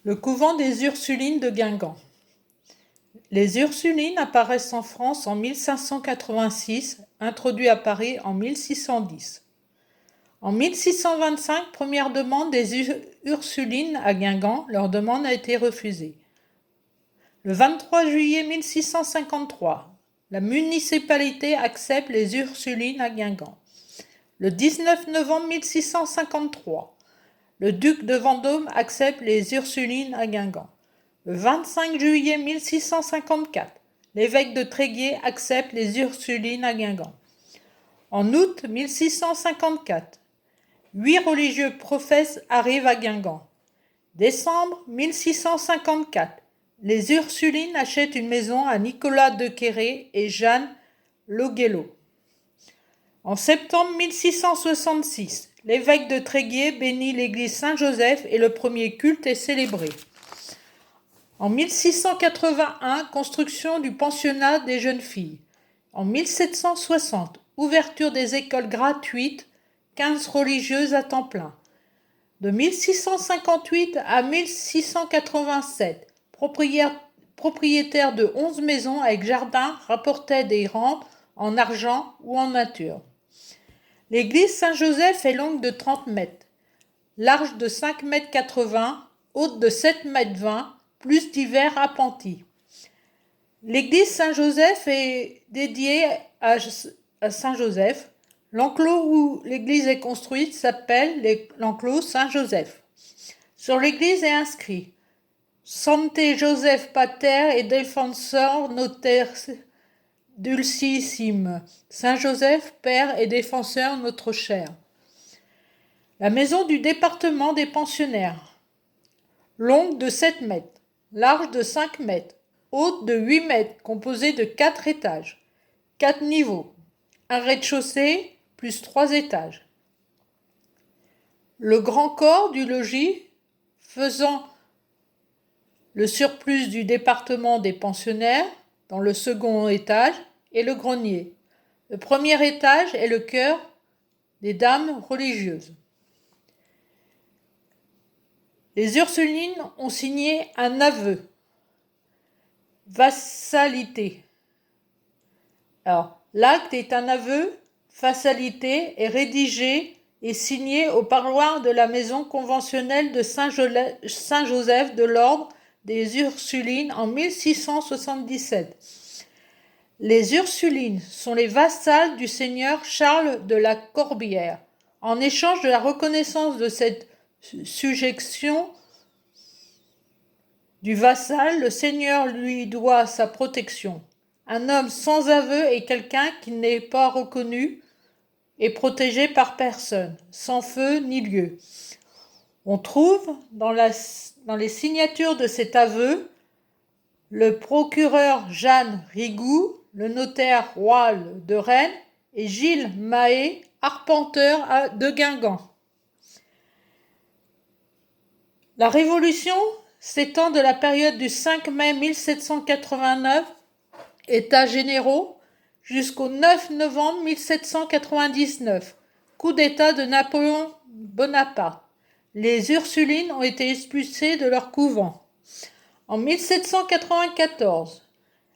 Le couvent des Ursulines de Guingamp. Les Ursulines apparaissent en France en 1586, introduits à Paris en 1610. En 1625, première demande des Ursulines à Guingamp, leur demande a été refusée. Le 23 juillet 1653, la municipalité accepte les Ursulines à Guingamp. Le 19 novembre 1653, le duc de Vendôme accepte les Ursulines à Guingamp. Le 25 juillet 1654, l'évêque de Tréguier accepte les Ursulines à Guingamp. En août 1654, 8 religieux professes arrivent à Guingamp. Décembre 1654, les Ursulines achètent une maison à Nicolas de Quéré et Jeanne Loguello. En septembre 1666, l'évêque de Tréguier bénit l'église Saint-Joseph et le premier culte est célébré. En 1681, construction du pensionnat des jeunes filles. En 1760, ouverture des écoles gratuites, 15 religieuses à temps plein. De 1658 à 1687, propriétaire de 11 maisons avec jardin, rapportait des rentes en argent ou en nature. L'église Saint-Joseph est longue de 30 mètres, large de 5,80 m, haute de 7,20 m, plus divers appentis. L'église Saint-Joseph est dédiée à Saint-Joseph. L'enclos où l'église est construite s'appelle l'enclos Saint-Joseph. Sur l'église est inscrit Sancte Joseph Pater et Defensor Noter Dulcissime. Saint-Joseph, Père et Défenseur notre cher. La maison du département des pensionnaires. Longue de 7 mètres, large de 5 mètres, haute de 8 mètres, composée de 4 étages, 4 niveaux, un rez-de-chaussée plus 3 étages. Le grand corps du logis faisant le surplus du département des pensionnaires dans le second étage et le grenier. Le premier étage est le chœur des dames religieuses. Les Ursulines ont signé un aveu. Vassalité. Alors, l'acte est un aveu, vassalité, est rédigé et signé au parloir de la maison conventionnelle de Saint-Joseph de l'ordre des Ursulines en 1677. Les Ursulines sont les vassales du seigneur Charles de la Corbière. En échange de la reconnaissance de cette sujéction du vassal, le seigneur lui doit sa protection. Un homme sans aveu est quelqu'un qui n'est pas reconnu et protégé par personne, sans feu ni lieu. On trouve dans les signatures de cet aveu le procureur Jeanne Rigoux, le notaire Roal de Rennes et Gilles Mahé, arpenteur de Guingamp. La Révolution s'étend de la période du 5 mai 1789, États généraux, jusqu'au 9 novembre 1799, coup d'État de Napoléon Bonaparte. Les Ursulines ont été expulsées de leur couvent. En 1794,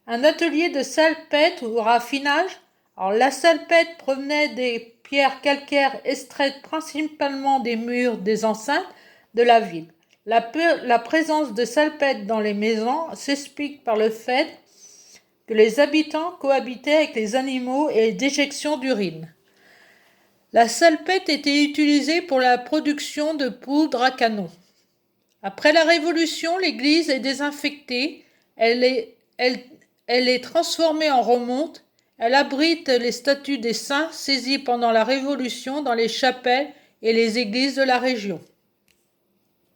un atelier de salpêtre ou raffinage. Alors, la salpêtre provenait des pierres calcaires extraites principalement des murs des enceintes de la ville. La présence de salpêtre dans les maisons s'explique par le fait que les habitants cohabitaient avec les animaux et les déjections d'urine. La salpêtre était utilisée pour la production de poudre à canon. Après la Révolution, l'église est désinfectée, elle est transformée en remonte, elle abrite les statues des saints saisis pendant la Révolution dans les chapelles et les églises de la région.